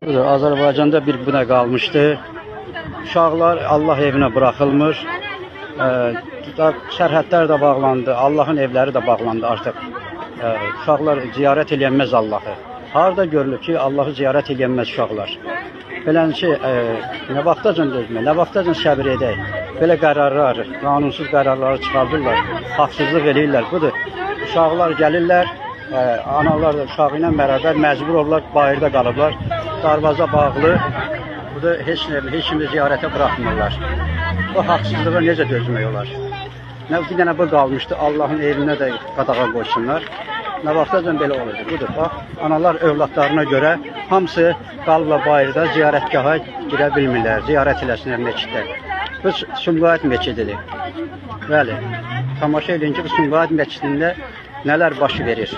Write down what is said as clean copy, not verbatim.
Azərbaycanda bir buna qalmışdı. Uşaqlar Allah evinə buraxılmır. Sərhədlər də bağlandı. Allahın evləri də bağlandı artıq. Uşaqlar ziyarət eləyənməz Allahı. Harada görülür ki, Allahı ziyarət eləyənməz uşaqlar. Beləncə, nə vaxtacan dözmək, nə vaxtacan səbir edək. Belə qərarlar, qanunsuz qərarları çıxardırlar, haqsızlıq eləyirlər. Budur, uşaqlar gəlirlər, analar da uşağı ilə bərabər məcbur olurlar, bayırda qalıblar. Darvaza bağlı, burada heç kimi ziyarətə buraxmırlar. Bu haqsızlığa necə dözmək olar? Bir dənə bu qalmışdı, Allahın evinə də qadağa qoysunlar. Nə vaxtacan belə olacaq? Budur, bax, analar övladlarına görə hamısı qalıbla bayırda ziyarətgaha girə bilmirlər, ziyarət eləsinlər məsciddə. Bu Sumqayıt məscididir. Bəli, tamaşa edin ki, bu Sumqayıt məscidində nələr baş verir.